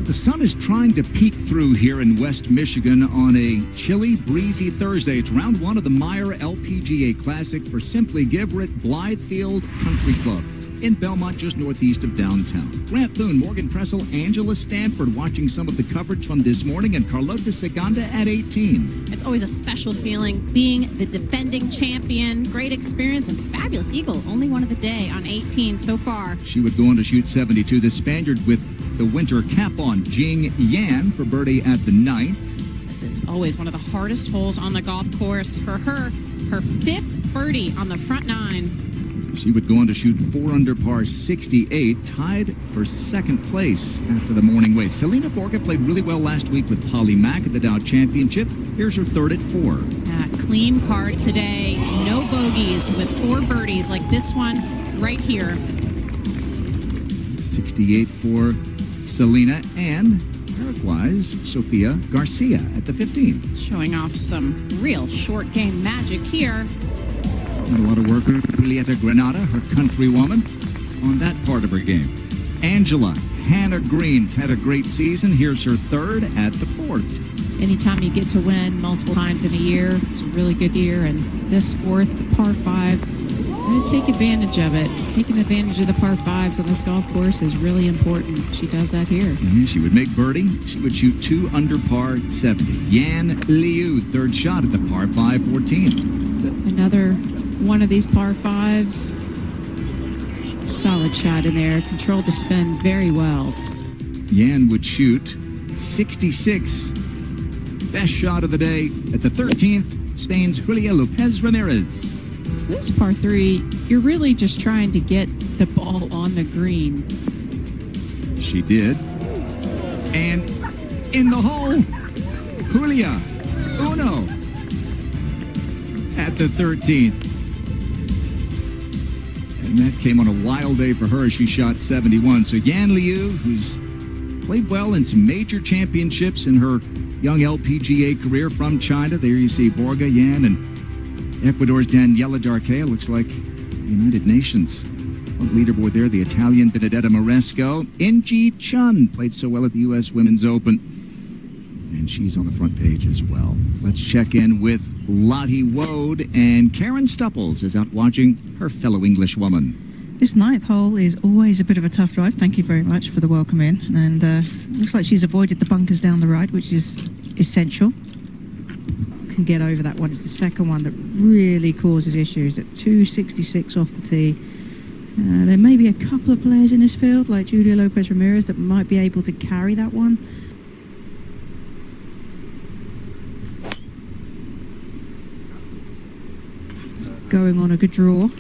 The sun is trying to peek through here in West Michigan on a chilly, breezy Thursday. It's round one of the Meijer LPGA Classic for Simply Giverett Blythefield Country Club in Belmont, just northeast of downtown. Grant Boone, Morgan Pressel, Angela Stanford watching some of the coverage from this morning, and Carlota Segunda at 18. It's always a special feeling being the defending champion. Great experience and fabulous eagle. Only one of the day on 18 so far. She would go on to shoot 72. The Spaniard with the winter cap on, Jing Yan for birdie at the 9th. This is always one of the hardest holes on the golf course for her. Her 5th birdie on the front 9. She would go on to shoot 4 under par 68, tied for second place after the morning wave. Selena Borga played really well last week with Pollymack at the Dow Championship. Here's her 3rd at 4. Clean card today. No bogeys with 4 birdies like this one right here. 68 for Selena, and Paraguay's Sofia Garcia at the 15. Showing off some real short game magic here. Not a lot of work with Julieta Granada, her countrywoman, on that part of her game. Angela Hannah Green's had a great season. Here's her 3rd at the 4th. Anytime you get to win multiple times in a year, it's a really good year. And this 4th, the par 5, I'm going to take advantage of it. Taking advantage of the par 5s on this golf course is really important. She does that here. She would make birdie. She would shoot 2 under par 70. Yanawilson, 3rd shot at the par 5 14. Another one of these par 5s. Solid shot in there. Controlled the spin very well. Yan would shoot 66. Best shot of the day at the 13th. Spain's Julia Lopez Ramirez. This par 3, you're really just trying to get the ball on the green. She did. And in the hole, Julia Uno at the 13th. And that came on a wild day for her as she shot 71. So Yanawilson, who's played well in some major championships in her young LPGA career from China. There you see Borga, Yan, and Ecuador's Daniela Darquea. Looks like United Nations on leaderboard there. The Italian Benedetta Moresco. Inji Chun played so well at the U.S. Women's Open. And she's on the front page as well. Let's check in with Lottiewoad, and Karen Stupples is out watching her fellow Englishwoman. This 9th hole is always a bit of a tough drive. Thank you very much for the welcome in. And looks like she's avoided the bunkers down the right, which is essential. Can get over that one. It's the second one that really causes issues. At 266 off the tee. There may be a couple of players in this field, like Julia Lopez Ramirez, that might be able to carry that one. Going on a good draw.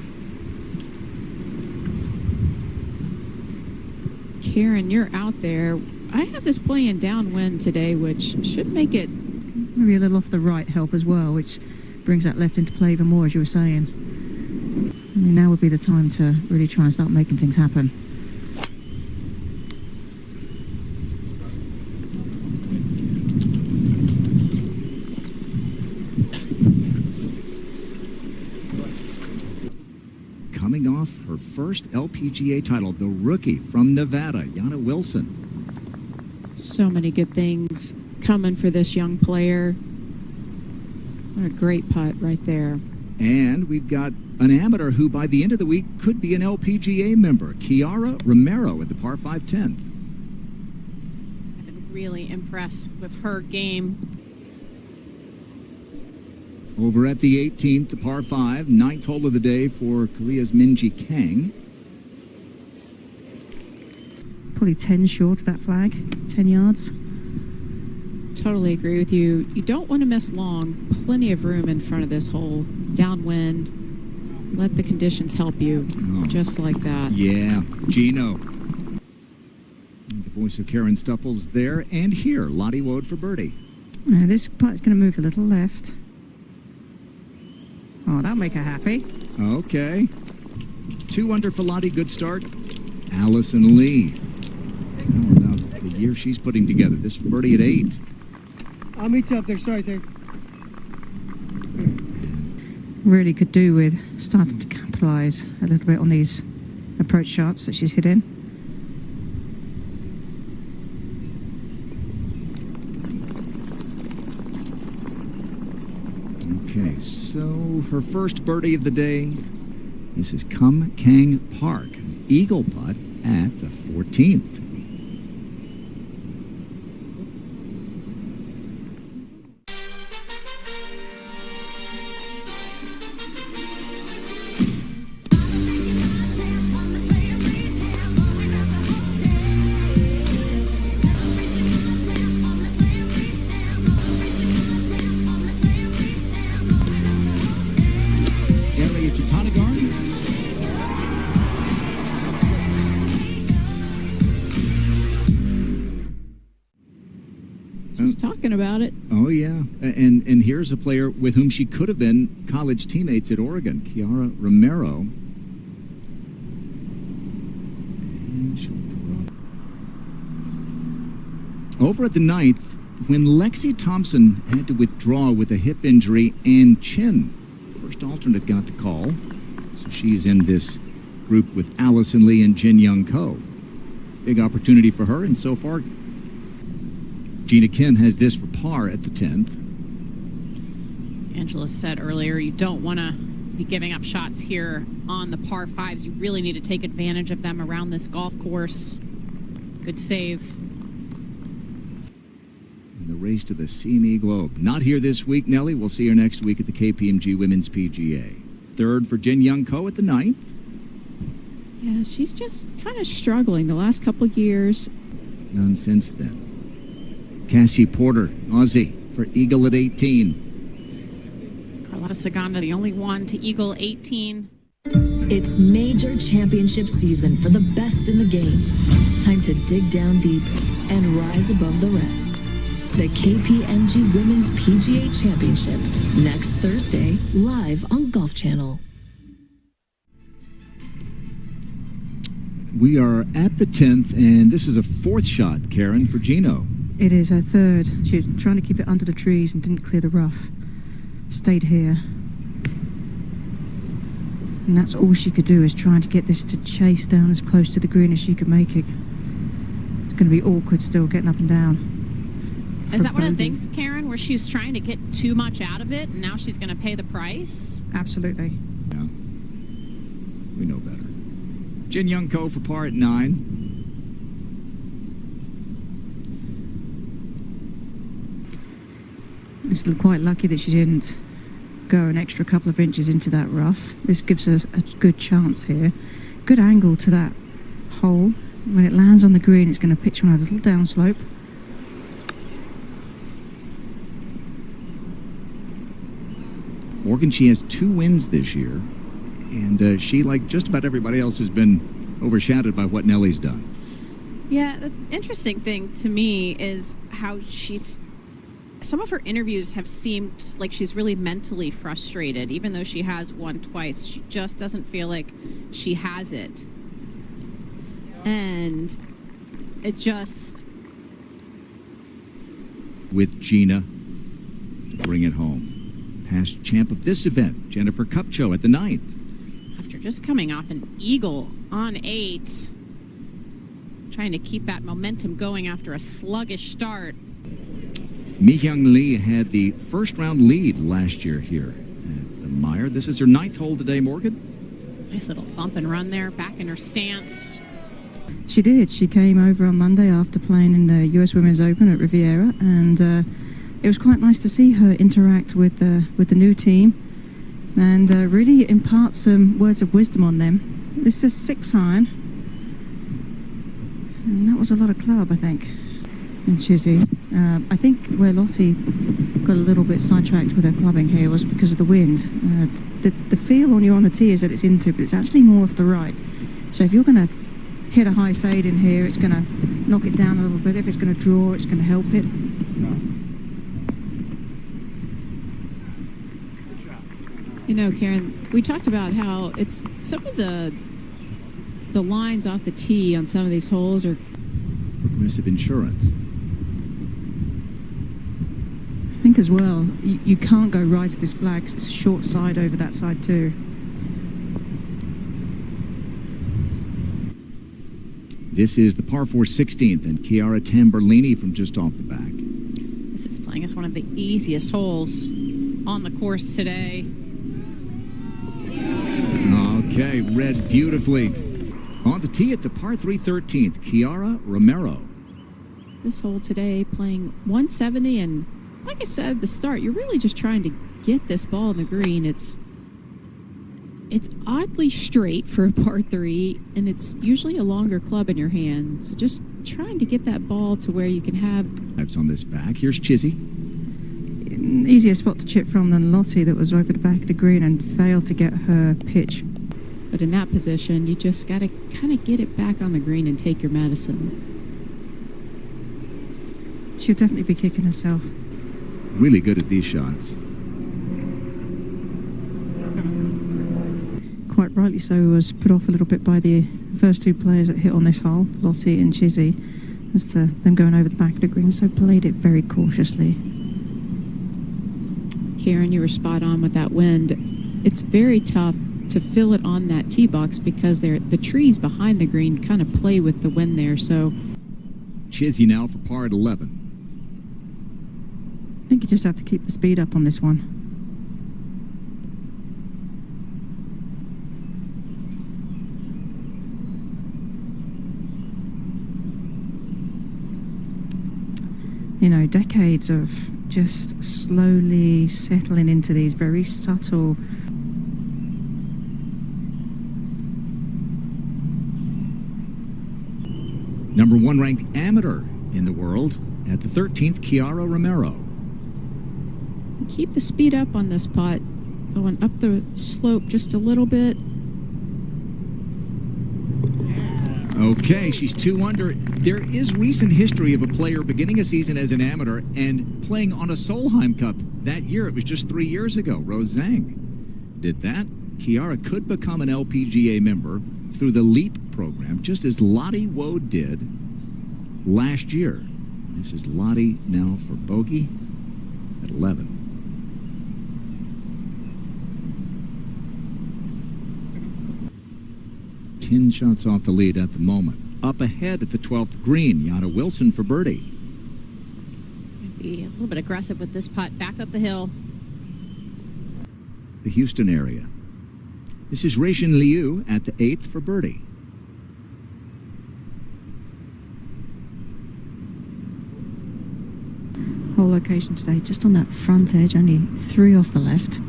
Karen, you're out there. I have this playing downwind today, which should make it maybe a little off the right help as well, which brings that left into play even more, as you were saying. I mean, now would be the time to really try and start making things happen. Coming off her first LPGA title, the rookie from Nevada, yanawilson. So many good things coming for this young player. What a great putt right there. And we've got an amateur who by the end of the week could be an LPGA member, Chiaratamburlini at the par 5 10th. I've been really impressed with her game. Over at the 18th, the par 5, 9th hole of the day for Korea's Minjikang. Probably 10 short of that flag, 10 yards. Totally agree with you. You don't want to miss long. Plenty of room in front of this hole. Downwind. Let the conditions help you. Just like that. Yeah, Gino. The voice of Karen Stupples there. And here, Lottiewoad for birdie. This putt's going to move a little left. Oh, that'll make her happy. Okay. 2 under for Lottie. Good start. Alisonlee. How about the year she's putting together? This for birdie at 8. I'll meet you up there. Sorry, there. Really could do with starting to capitalise a little bit on these approach shots that she's hit in. Okay, so her first birdie of the day. This is Kumkangpark, an eagle putt at the 14th. She's talking about it. Oh, yeah. And here's a player with whom she could have been college teammates at Oregon, Chiaratamburlini. And she'll over at the 9th, when Lexi Thompson had to withdraw with a hip injury and chin. First alternate got the call. So she's in this group with alisonlee and jinyoungko. Big opportunity for her, and so far, Ginakim has this for par at the 10th. Angela said earlier you don't want to be giving up shots here on the par 5s. You really need to take advantage of them around this golf course. Good save. And the race to the CME Globe. Not here this week, Nellie. We'll see her next week at the KPMG Women's PGA. Third for Jinyoungko at the 9th. Yeah, she's just kind of struggling the last couple years. None since then. Cassieporter, Aussie, for eagle at 18. Carlotta Saganda, the only one to eagle 18. It's major championship season for the best in the game. Time to dig down deep and rise above the rest. The KPMG Women's PGA Championship next Thursday, live on Golf Channel. We are at the 10th, and this is a 4th shot, Karen, for Gino. It is her third. She was trying to keep it under the trees and didn't clear the rough. Stayed here. And that's all she could do, is trying to get this to chase down as close to the green as she could make it. It's going to be awkward still getting up and down. Is that one of the things, Karen, where she's trying to get too much out of it and now she's going to pay the price? Absolutely. Yeah. We know better. Jinyoungko for par at 9. It's quite lucky that she didn't go an extra couple of inches into that rough. This gives her a good chance here. Good angle to that hole. When it lands on the green, it's going to pitch on a little downslope. Morgan, she has 2 wins this year, and she, like just about everybody else, has been overshadowed by what Nellie's done. Yeah, the interesting thing to me is how some of her interviews have seemed like she's really mentally frustrated. Even though she has won twice, she just doesn't feel like she has it. And it just... With Gina to bring it home. Past champ of this event, jenniferkupcho at the 9th. After just coming off an eagle on 8, trying to keep that momentum going after a sluggish start. Minjikang had the first round lead last year here at the Meijer. This is her 9th hole today, Morgan. Nice little bump and run there, back in her stance. She did. She came over on Monday after playing in the US Women's Open at Riviera, and it was quite nice to see her interact with the new team and really impart some words of wisdom on them. This is 6 iron, and that was a lot of club, I think. And Chizzy, I think where Lottie got a little bit sidetracked with her clubbing here was because of the wind. The feel on you on the tee is that it's into, but it's actually more off the right. So if you're going to hit a high fade in here, it's going to knock it down a little bit. If it's going to draw, it's going to help it. You know, Karen, we talked about how it's some of the lines off the tee on some of these holes are Progressive Insurance. I think as well, you can't go right to this flag 'cause it's a short side over that side too. This is the par 4 16th, and chiaratamburlini from just off the back. This is playing as one of the easiest holes. on the course today. Okay, read beautifully. On the tee at the par 3 13th, Chiaratamburlini. This hole today playing 170, and like I said at the start, you're really just trying to get this ball in the green. It's oddly straight for a par 3, and it's usually a longer club in your hand. So just trying to get that ball to where you can have... On this back, here's Chizzy. Easier spot to chip from than Lottie, that was over the back of the green and failed to get her pitch. But in that position, you just got to kind of get it back on the green and take your medicine. She'll definitely be kicking herself. Really good at these shots. Quite rightly so, was put off a little bit by the first two players that hit on this hole, Lottie and Chizzy, as to them going over the back of the green, so played it very cautiously. Karen, you were spot on with that wind. It's very tough to fill it on that tee box because the trees behind the green kind of play with the wind there. So Chizzy now for par at 11. I think you just have to keep the speed up on this one. You know, decades of just slowly settling into these very subtle Number 1 ranked amateur in the world at the 13th, Chiaratamburlini. keep the speed up on this putt, going up the slope just a little bit. Okay, she's 2 under. There is recent history of a player beginning a season as an amateur and playing on a Solheim Cup. That year, it was just 3 years ago. Rose Zhang did that. Chiara could become an LPGA member through the LEAP program, just as Lottiewoad did last year. This is Lottie now for bogey at 11. Ten shots off the lead at the moment. Up ahead at the 12th green, yanawilson for birdie. Be a little bit aggressive with this putt. Back up the hill. The Houston area. This is ruixinliu at the 8th for birdie. whole location today, just on that front edge, only 3 off the left.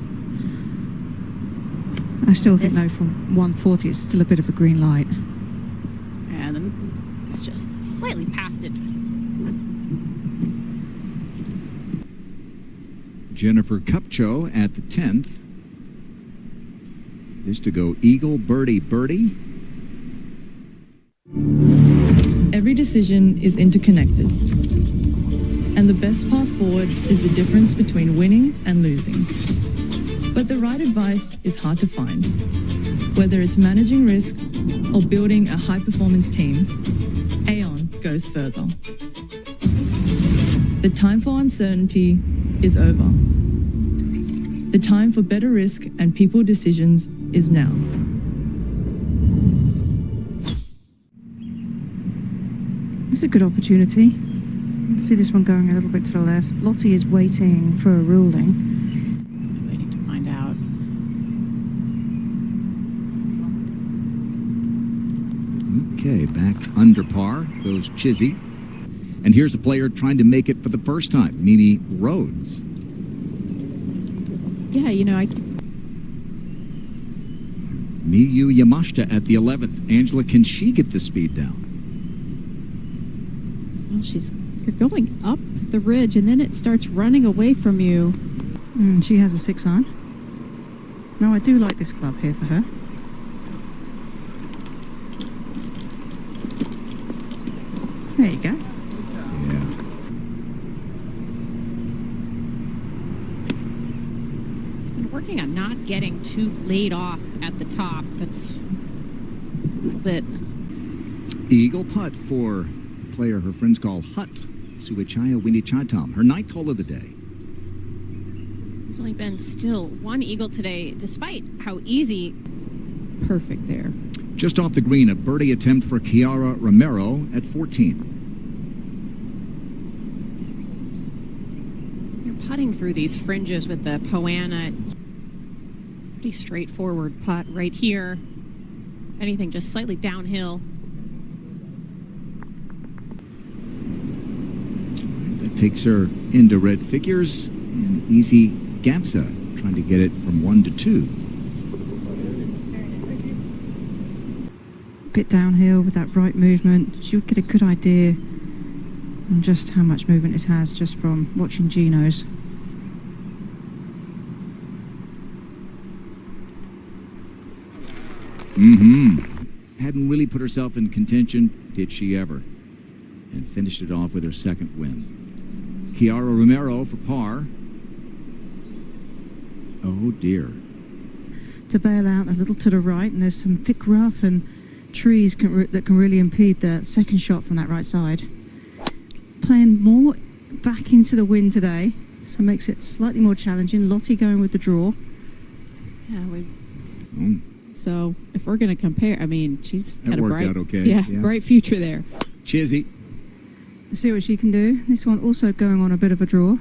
I still think, though, from 140, it's still a bit of a green light. And then it's just slightly past it. Jenniferkupcho at the 10th. This to go eagle, birdie, birdie. Every decision is interconnected. And the best path forward is the difference between winning and losing. But the right advice is hard to find. Whether it's managing risk or building a high-performance team, Aon goes further. The time for uncertainty is over. The time for better risk and people decisions is now. This is a good opportunity. See this one going a little bit to the left. Lottie is waiting for a ruling. Waiting to find out. Okay, back under par goes Chizzy. And here's a player trying to make it for the first time, Minmirhodes. Yeah, you know, miyuyamashita at the 11th. Angela, can she get the speed down? well, you're going up the ridge, and then it starts running away from you. She has a 6 iron. No, I do like this club here for her. There you go. Yeah. He's been working on not getting too laid off at the top. That's a little bit... Eagle putt for the player her friends call Hut, Suichaya Windichatam, her 9th hole of the day. There's only been still 1 eagle today, despite how easy. Perfect there. Just off the green, a birdie attempt for Chiaratamburlini at 14. Your putting through these fringes with the Poana. Pretty straightforward putt right here. Anything just slightly downhill. That takes her into red figures, and isigabsa trying to get it from 1 to 2. Bit downhill with that right movement. She'll get a good idea on just how much movement it has just from watching Gino's. Hadn't really put herself in contention, did she ever? And finished it off with her second win. Chiaratamburlini for par. Oh dear. To bail out a little to the right, and there's some thick rough and trees that can really impede the second shot from that right side. Playing more back into the wind today, so makes it slightly more challenging. Lottie going with the draw. Yeah, So if we're going to compare, I mean, she's That got a worked bright, out okay. yeah, Yeah. bright future there. Chizzy. See what she can do. This one also going on a bit of a draw.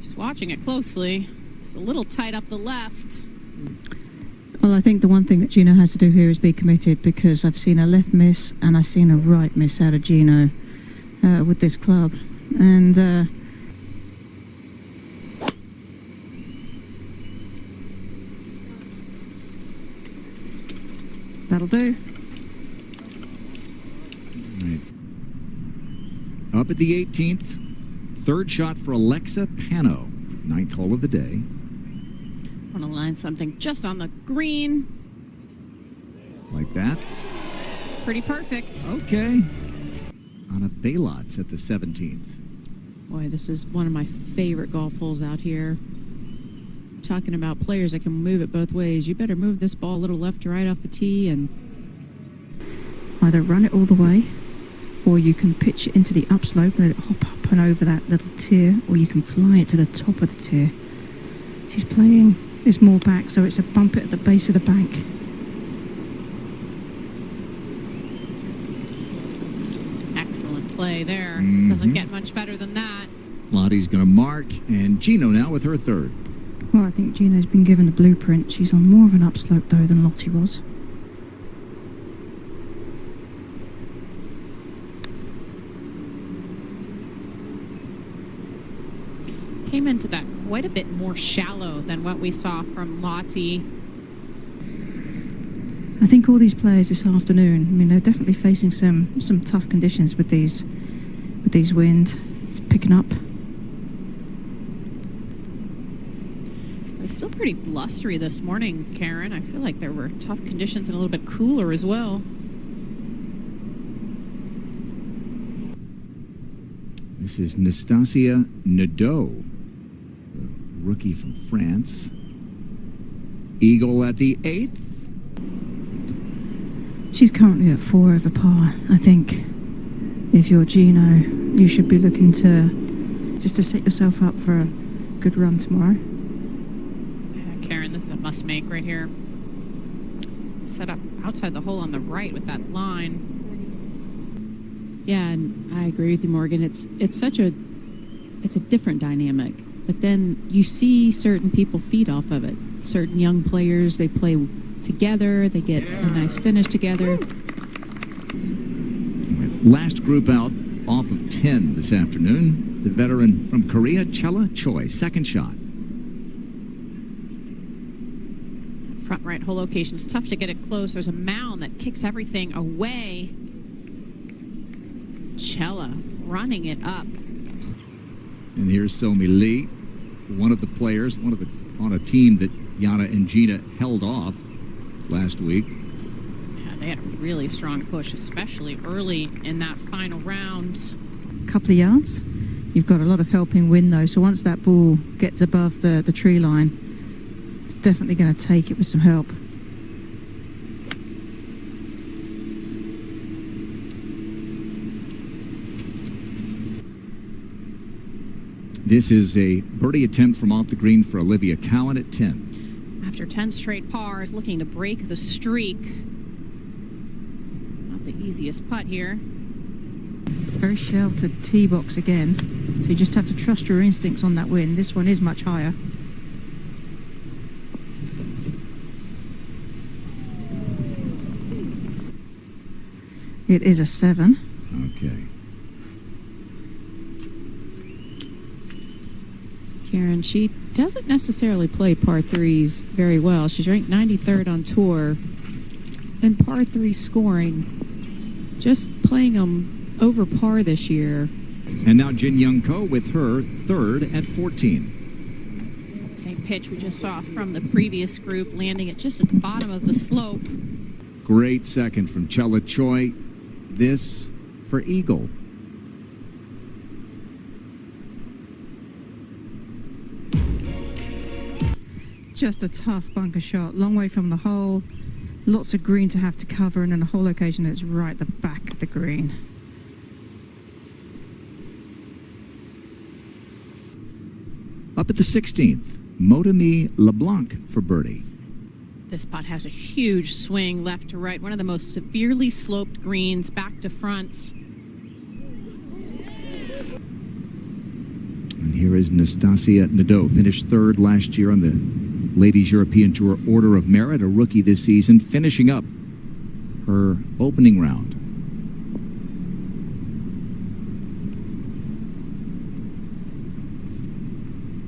just watching it closely. It's a little tight up the left. Well, I think the one thing that Gino has to do here is be committed, because I've seen a left miss and I've seen a right miss out of Gino with this club. And that'll do. Right. Up at the 18th, third shot for alexapano, 9th hole of the day. Want to line something just on the green. Like that. Pretty perfect. Okay. On a Baylots at the 17th. Boy, this is one of my favorite golf holes out here. Talking about players that can move it both ways. You better move this ball a little left to right off the tee and Either run it all the way, or you can pitch it into the upslope and let it hop up and over that little tier, or you can fly it to the top of the tier. She's playing this more back, so it's a bump it at the base of the bank. Excellent play there. Mhm. Doesn't get much better than that. Lottie's going to mark, and Gino now with her third. Well, I think Gino's been given the blueprint. She's on more of an upslope, though, than Lottie was. Came into that quite a bit more shallow than what we saw from Lottie. I think all these players this afternoon, I mean, they're definitely facing some tough conditions with these wind. It's picking up. It was still pretty blustery this morning, Karen. I feel like there were tough conditions and a little bit cooler as well. This is Nastasianadaud, the rookie from France. Eagle at the 8th. She's currently at 4 over par. I think if you're Gino, you should be looking to just to set yourself up for a good run tomorrow. Karen, this is a must make right here. Set up outside the hole on the right with that line. yeah, and I agree with you, Morgan. It's a different dynamic. But then you see certain people feed off of it. Certain young players, they play together, they get a nice finish together. Last group out off of 10 this afternoon. The veteran from Korea, Chella Choi, second shot. Front right hole location is tough to get it close. There's a mound that kicks everything away. Chella running it up. And here's Somilee, one of the players, on a team that Yana and Gina held off last week. Yeah, they had a really strong push, especially early in that final round. Couple of yards. You've got a lot of helping wind, though, so once that ball gets above the tree line, it's definitely going to take it with some help. This is a birdie attempt from off the green for Oliviacowan at 10. After 10 straight pars, looking to break the streak. Not the easiest putt here. Very sheltered tee box again. So you just have to trust your instincts on that wind. This one is much higher. It is a 7. Okay. Karen, she doesn't necessarily play par 3s very well. She's ranked 93rd on tour in par 3 scoring, just playing them over par this year. And now Jinyoungko with her 3rd at 14. Same pitch we just saw from the previous group, landing it just at the bottom of the slope. Great second from Chella Choi. This for eagle. Just a tough bunker shot, long way from the hole, lots of green to have to cover, and then a hole location that's right at the back of the green. Up at the 16th, maudeaimeeleblanc for birdie. This putt has a huge swing left to right, one of the most severely sloped greens back to front. And here is Nastasianadaud, finished 3rd last year on the Ladies European Tour Order of Merit, a rookie this season, finishing up her opening round.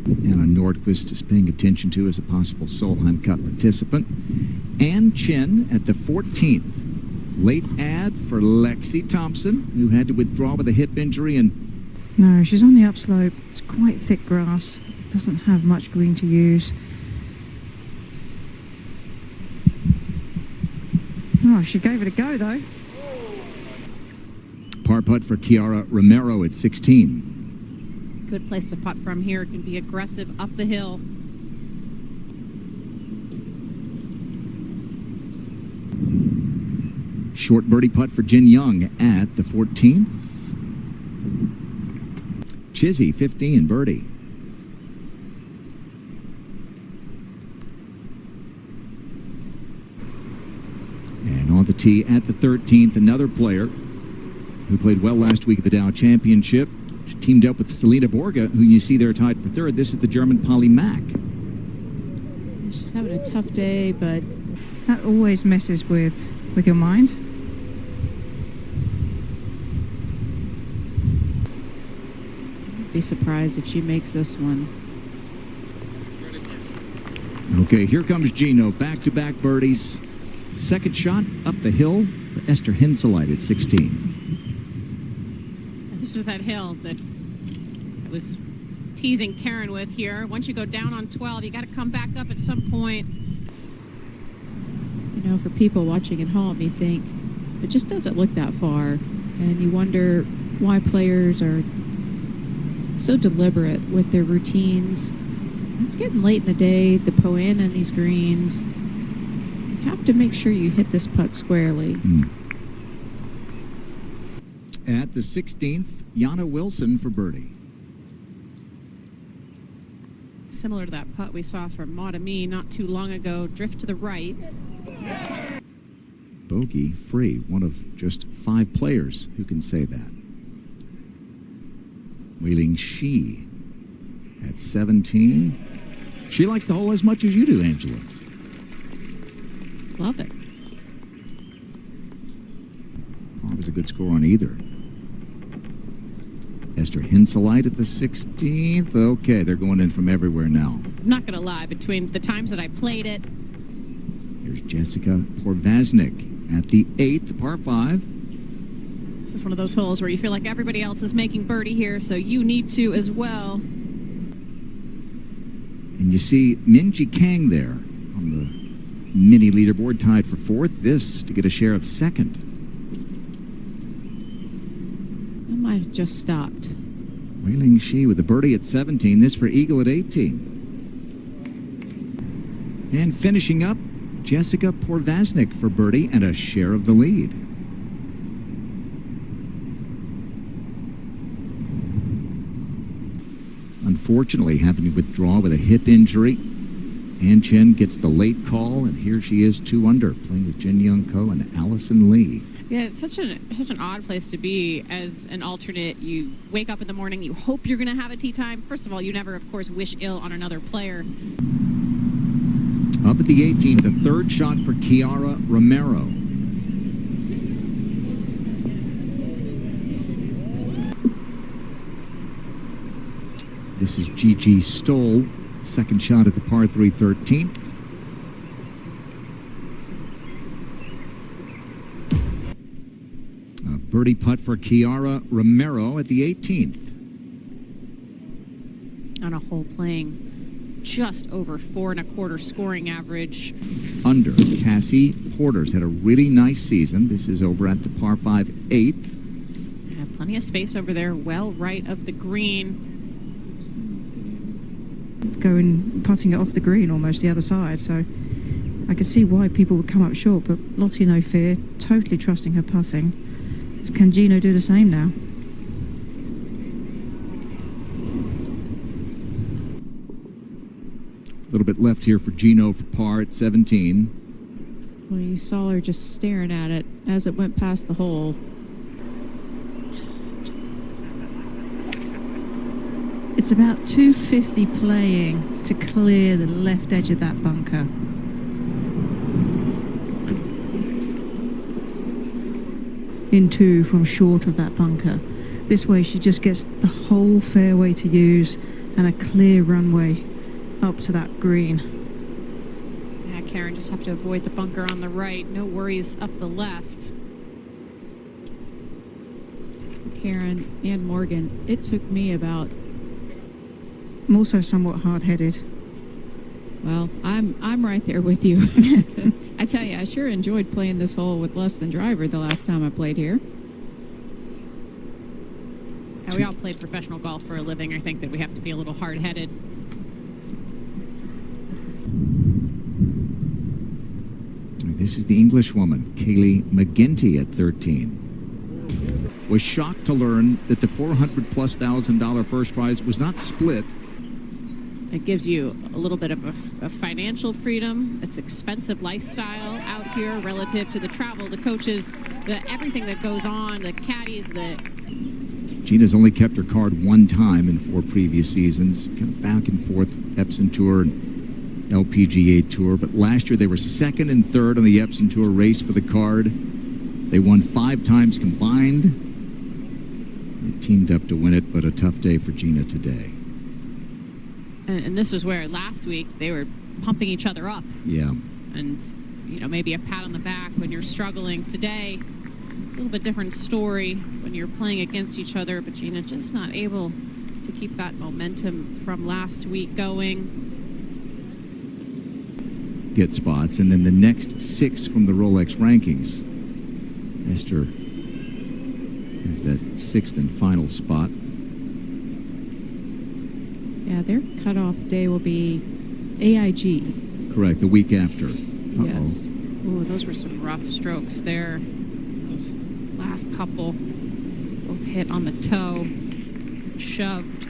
Anna Nordquist is paying attention to as a possible Solheim Cup participant. Ann Chen at the 14th. Late ad for Lexi Thompson, who had to withdraw with a hip injury. And No, she's on the upslope. It's quite thick grass. Doesn't have much green to use. Oh, she gave it a go, though. par putt for Chiaratamburlini at 16. Good place to putt from here. It can be aggressive up the hill. Short birdie putt for Jinyoung at the 14th. Chizzy, 15, birdie. And on the tee at the 13th, another player who played well last week at the Dow Championship. She teamed up with Selena Borga, who you see there tied for 3rd. This is the German pollymack. She's having a tough day, but That always messes with your mind. I'd be surprised if she makes this one. Okay, here comes Gino. Back-to-back birdies. Second shot up the hill for Estherhenseleit at 16. This is that hill that I was teasing Karen with here. Once you go down on 12, you got to come back up at some point. You know, for people watching at home, you think it just doesn't look that far. And you wonder why players are so deliberate with their routines. It's getting late in the day, the Poana and these greens. You have to make sure you hit this putt squarely. At the 16th, yanawilson for birdie. Similar to that putt we saw from Maudeaimeeleblanc not too long ago. Drift to the right. Bogey free, one of just 5 players who can say that. Weilinghsu at 17. She likes the hole as much as you do, Angela. Love it. That was a good score on either. Estherhenseleit at the 16th. Okay, they're going in from everywhere now. I'm not going to lie, between the times that I played it, Here's jessicaporvasnik at the 8th, par 5. this is one of those holes where you feel like everybody else is making birdie here, so you need to as well. And you see Minjikang there on the mini leaderboard, tied for 4th. This to get a share of 2nd. I might have just stopped. Weilinghsu with a birdie at 17. This for eagle at 18. And finishing up, jessicaporvasnik for birdie and a share of the lead. Unfortunately, having to withdraw with a hip injury. Annechen gets the late call, and here she is 2 under, playing with Jinyoungko and alisonlee. Yeah, it's such an odd place to be as an alternate. You wake up in the morning, you hope you're going to have a tee time. First of all, you never, of course, wish ill on another player. Up at the 18th, the third shot for Chiaratamburlini. This is Gigi Stoll, second shot at the par 3 13th. A birdie putt for Chiaratamburlini at the 18th. On a hole playing just over 4 1/4 scoring average. Under. Cassieporter's had a really nice season. This is over at the par 5 8th. Yeah, plenty of space over there, well right of the green. Going, putting it off the green almost the other side, so I could see why people would come up short, but Lottie, no fear, totally trusting her putting. So can Gino do the same now? A little bit left here for Gino for par at 17. Well, you saw her just staring at it as it went past the hole. It's about 250 playing to clear the left edge of that bunker. In 2 from short of that bunker. This way she just gets the whole fairway to use and a clear runway up to that green. Yeah, Karen, just have to avoid the bunker on the right. No worries up the left. Karen and Morgan, it took me about... I'm also somewhat hard-headed. Well, I'm right there with you. I tell you, I sure enjoyed playing this hole with less than driver the last time I played here. Yeah, we all played professional golf for a living. I think that we have to be a little hard-headed. This is the Englishwoman, Kaylee McGinty at 13. Was shocked to learn that the $400,000+ first prize was not split. It gives you a little bit of a financial freedom. It's expensive lifestyle out here relative to the travel, the coaches, everything that goes on, the caddies, Gina's only kept her card 1 time in 4 previous seasons, kind of back and forth, Epson Tour and LPGA Tour. But last year they were 2nd and 3rd on the Epson Tour race for the card. They won 5 times combined. They teamed up to win it, but a tough day for Gina today. And this was where last week they were pumping each other up. Yeah. And, you know, maybe a pat on the back when you're struggling. Today, a little bit different story when you're playing against each other, but Gina just not able to keep that momentum from last week going. Get spots, and then the next 6 from the Rolex rankings. Esther has that 6th and final spot. Yeah, their cutoff day will be AIG. Correct, the week after. Yes. Ooh, those were some rough strokes there. Those last couple both hit on the toe, shoved.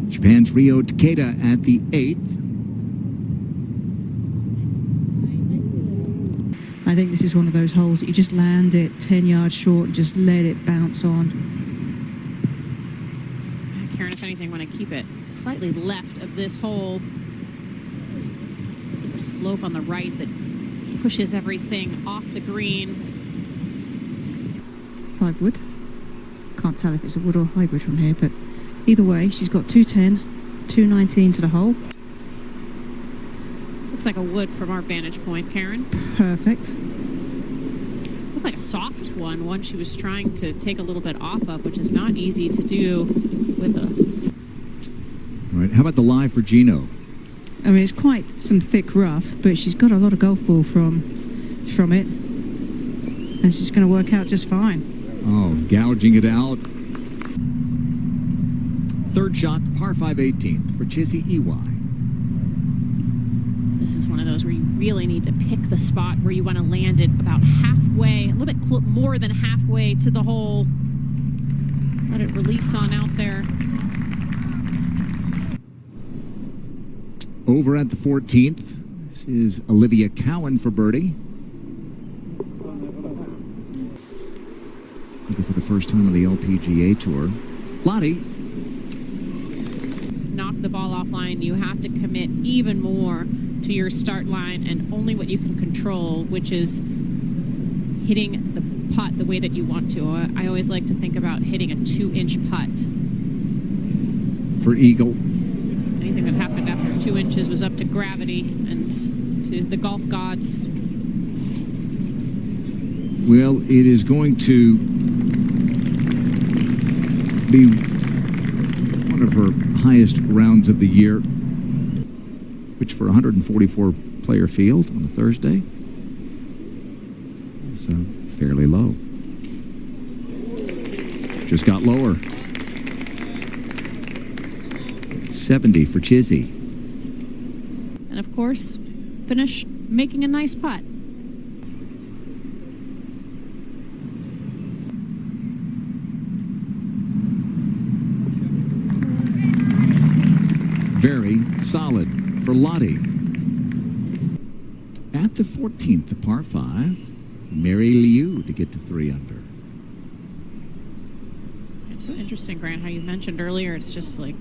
Japan's riotakeda at the 8th. I think this is one of those holes that you just land it 10 yards short and just let it bounce on. Karen, if anything, want to keep it slightly left of this hole. There's a slope on the right that pushes everything off the green. 5 wood. Can't tell if it's a wood or hybrid from here, but either way, she's got 210, 219 to the hole. Looks like a wood from our vantage point, Karen. Perfect. Looked like a soft one she was trying to take a little bit off of, which is not easy to do with a... All right, how about the lie for Gino? I mean, it's quite some thick rough, but she's got a lot of golf ball from it. And she's going to work out just fine. Oh, gouging it out. 3rd shot, par 5 18th for chizzyiwai. This is one of those where you really need to pick the spot where you want to land it about halfway, a little bit more than halfway to the hole. Let it release on out there. Over at the 14th, this is oliviacowan for birdie. Looking for the first time on the LPGA Tour. Lottie. Knock the ball offline. You have to commit even more to your start line and only what you can control, which is hitting the putt the way that you want to. I always like to think about hitting a 2-inch putt. For eagle. Anything that happened after 2 inches was up to gravity and to the golf gods. Well, it is going to be one of her highest rounds of the year, which for a 144-player field on a Thursday is fairly low. Just got lower. 70 for Chizzy. And of course, finish making a nice putt. Very solid for Lottie. At the 14th, the par 5, Liu to get to 3 under. It's so interesting, Grant, how you mentioned earlier, it's just like...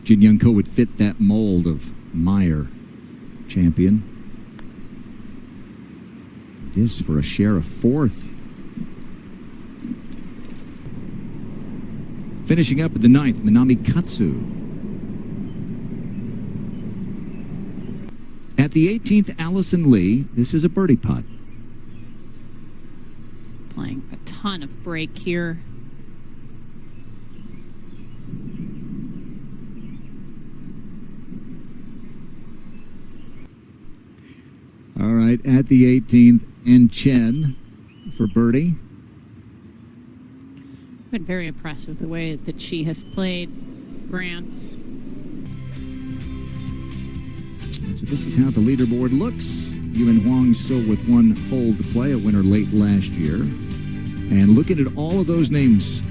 Jinyoungko would fit that mold of Meijer champion. This for a share of 4th. Finishing up at the 9th, minmikatsu. At the 18th, alisonlee. This is a birdie putt. Playing a ton of break here. All right, at the 18th, Annechen for birdie. I've been very impressed with the way that she has played Grant's. So this is how the leaderboard looks. Yuan Huang still with 1 hole to play, a winner late last year. And looking at all of those names,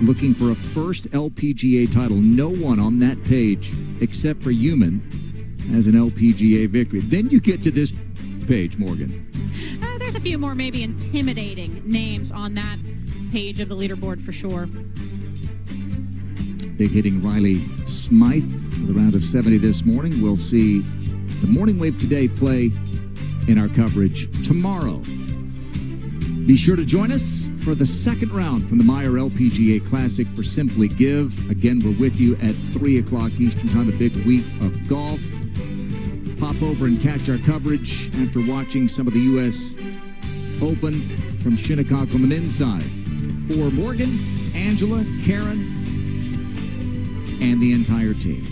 looking for a first LPGA title. No one on that page, except for Yuman, has an LPGA victory. Then you get to this page, Morgan. There's a few more maybe intimidating names on that page of the leaderboard for sure. Big hitting Riley Smythe with a round of 70 this morning. We'll see the Morning Wave today play in our coverage tomorrow. Be sure to join us for the second round from the Meijer LPGA Classic for Simply Give. Again, we're with you at 3 o'clock Eastern Time, a big week of golf. Pop over and catch our coverage after watching some of the U.S. Open from Shinnecock on the men's side. For Morgan, Angela, Karen, and the entire team,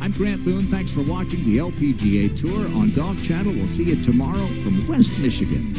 I'm Grant Boone. Thanks for watching the LPGA Tour on Golf Channel. We'll see you tomorrow from West Michigan.